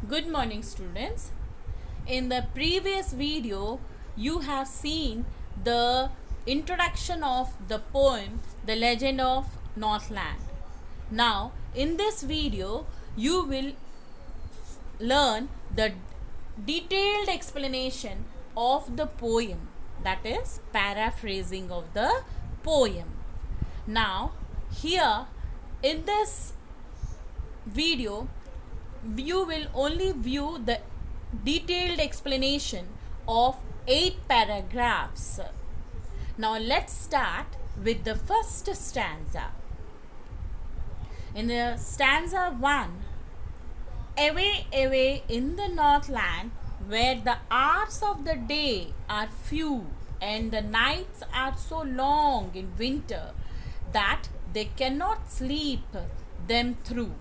Good morning, students. In the previous video, you have seen the introduction of the poem The Legend of Northland. Now, in this video, you will learn the detailed explanation of the poem, that is, paraphrasing of the poem. Now, here in this video, you will only view the detailed explanation of 8 paragraphs. Now let's start with the first stanza. In the stanza 1, away, away in the Northland, where the hours of the day are few and the nights are so long in winter that they cannot sleep them through.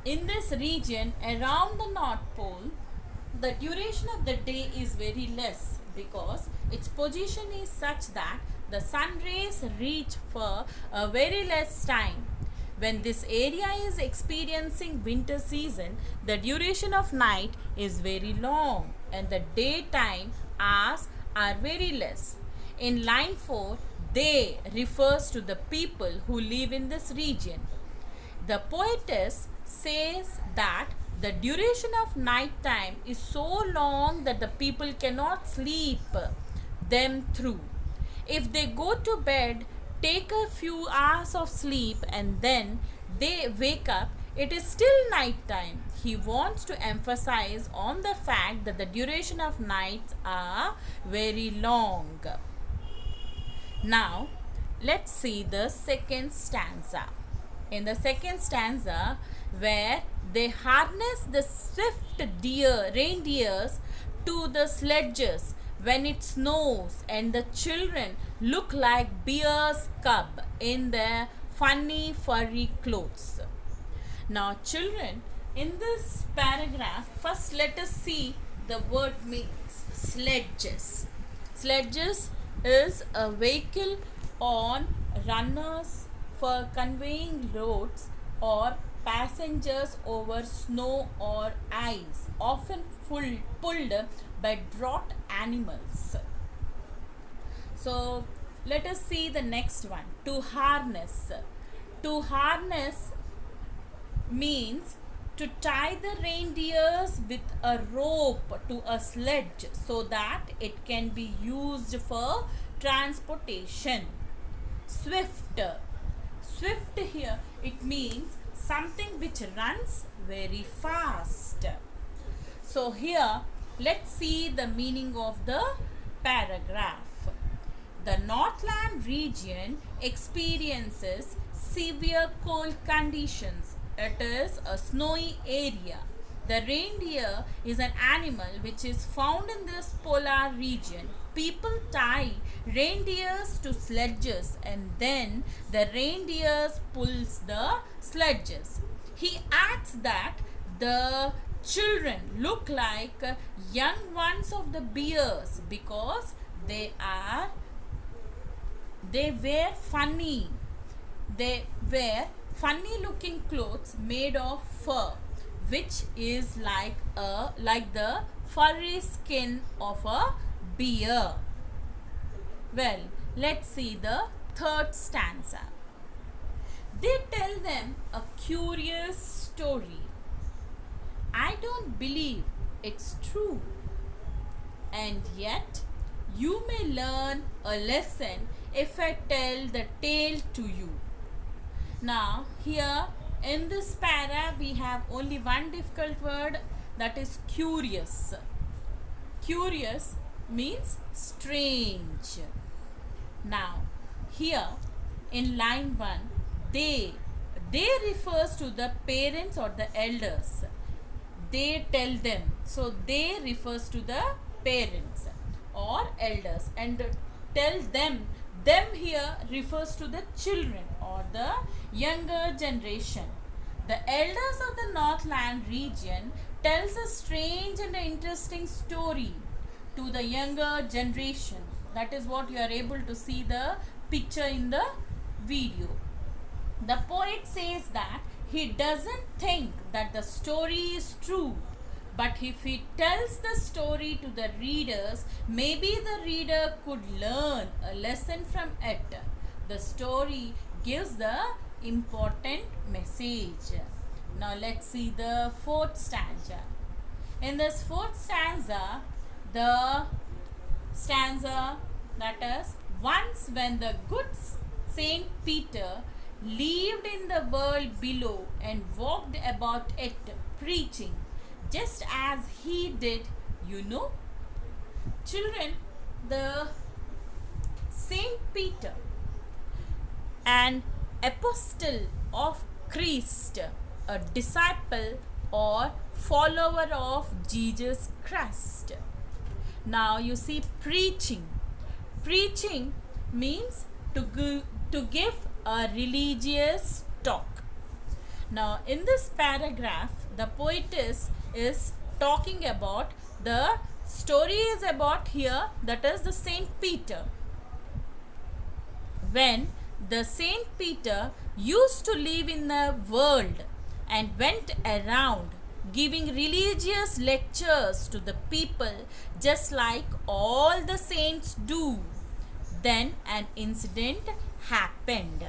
In this region around the North Pole, the duration of the day is very less because its position is such that the sun rays reach for a very less time. When this area is experiencing winter season, the duration of night is very long and the daytime hours are very less. In line 4, they refers to the people who live in this region. The poetess says that the duration of night time is so long that the people cannot sleep them through. If they go to bed, take a few hours of sleep and then they wake up, it is still night time. He wants to emphasize on the fact that the duration of nights are very long. Now, let's see the second stanza. In the second stanza, where they harness the swift reindeers to the sledges when it snows and the children look like bear's cub in their funny furry clothes. Now children, in this paragraph, first let us see the word means sledges. Sledges is a vehicle on runners for conveying loads or passengers over snow or ice, often pulled by draught animals. So let us see the next one. To harness. To harness means to tie the reindeers with a rope to a sledge so that it can be used for transportation. Swift. Swift here, it means something which runs very fast. So here, let's see the meaning of the paragraph. The Northland region experiences severe cold conditions. It is a snowy area. The reindeer is an animal which is found in this polar region. People tie reindeers to sledges and then the reindeers pulls the sledges. He adds that the children look like young ones of the bears because they wear funny looking clothes made of fur, which is like the furry skin of a bear. Well, let's see the third stanza. They tell them a curious story. I don't believe it's true. And yet, you may learn a lesson if I tell the tale to you. Now, here in this para, we have only one difficult word, that is curious. Curious means strange. Now, here in line 1, they refers to the parents or the elders. They tell them. So, they refers to the parents or elders, and tell them here refers to the children or the younger generation. The elders of the Northland region tells a strange and interesting story to the younger generation. That is what you are able to see the picture in the video. The poet says that he doesn't think that the story is true, but if he tells the story to the readers, maybe the reader could learn a lesson from it. The story gives the important message. Now let's see the fourth stanza. In this fourth stanza, the stanza that is, once when the good Saint Peter lived in the world below and walked about it preaching, just as he did, you know. Children, the Saint Peter, an apostle of Christ, a disciple or follower of Jesus Christ. Now you see preaching. Preaching means to give a religious talk. Now in this paragraph, the poetess is talking about, the story is about here, that is the Saint Peter. When the Saint Peter used to live in the world and went around giving religious lectures to the people just like all the saints do, then an incident happened.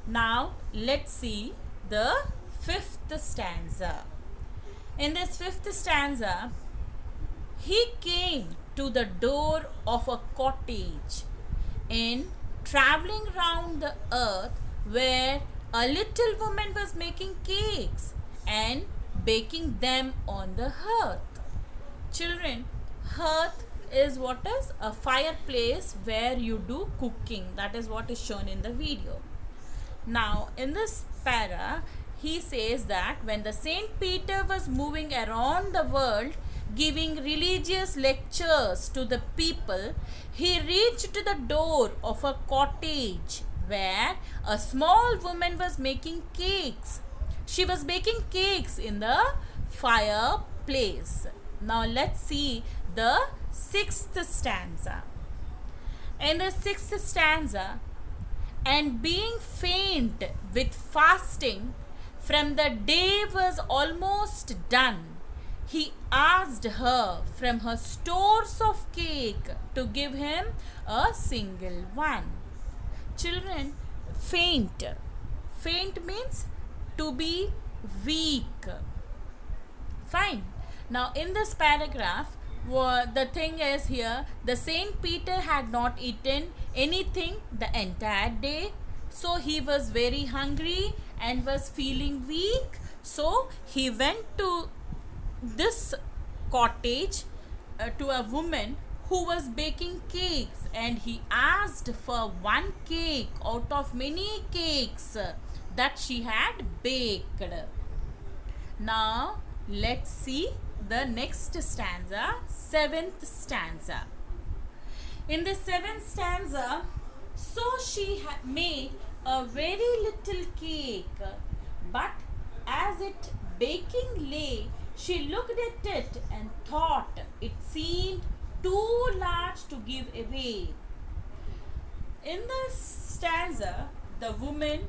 Now let's see the fifth stanza. In this fifth stanza, he came to the door of a cottage in traveling round the earth, where a little woman was making cakes and baking them on the hearth. Children, hearth is what is a fireplace where you do cooking. That is what is shown in the video. Now in this para, he says that when the Saint Peter was moving around the world giving religious lectures to the people, he reached to the door of a cottage where a small woman was making cakes. She was baking cakes in the fireplace. Now let's see the sixth stanza. In the sixth stanza, and being faint with fasting, from the day was almost done, he asked her from her stores of cake to give him a single one. Children, faint. Faint means to be weak. Fine. Now in this paragraph, the thing is here, the Saint Peter had not eaten anything the entire day, so he was very hungry and was feeling weak. So he went to this cottage to a woman who was baking cakes, and he asked for one cake out of many cakes that she had baked. Now let's see the next stanza, seventh stanza. In the seventh stanza, so she made a very little cake, but as it baking lay, she looked at it and thought it seemed too large to give away. In this stanza, the woman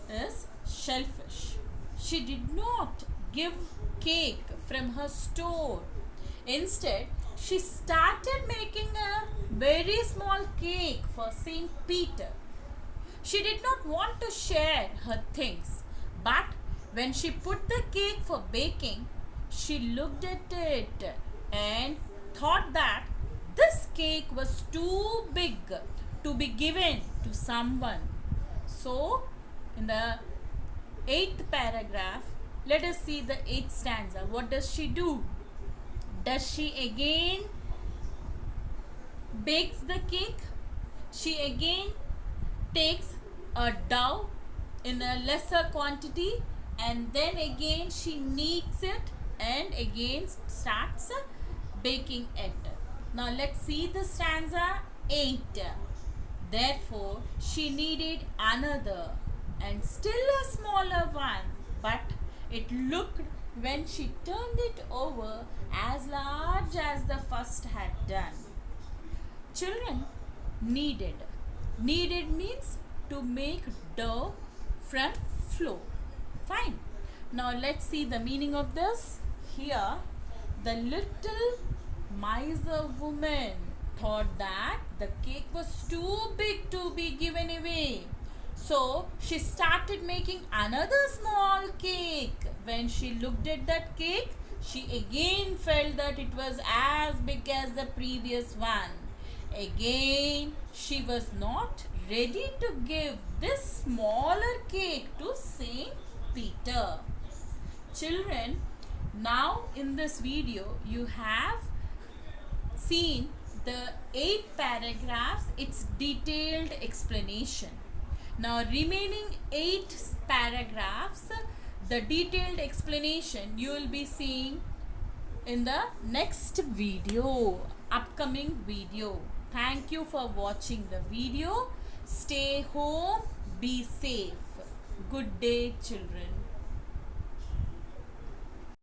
is selfish. She did not give cake from her store. Instead, she started making a very small cake for Saint Peter. She did not want to share her things, but when she put the cake for baking, she looked at it and thought that this cake was too big to be given to someone. So, in the 8th paragraph, let us see the 8th stanza. What does she do? Does she again bakes the cake? She again takes a dough in a lesser quantity, and then again she kneads it and again starts baking it. Now let's see the stanza 8. Therefore she kneaded another and still a smaller one, but it looked when she turned it over as large as the first had done. Children, kneaded. Kneaded means to make dough from flour. Fine. Now let's see the meaning of this. Here, the little miser woman thought that the cake was too big to be given away. So she started making another small cake. When she looked at that cake, she again felt that it was as big as the previous one. Again, she was not ready to give this smaller cake to Saint Peter. Children, now in this video you have seen the 8 paragraphs, its detailed explanation. Now remaining 8 paragraphs, the detailed explanation you will be seeing in the next video, upcoming video. Thank you for watching the video. Stay home, be safe. Good day, children.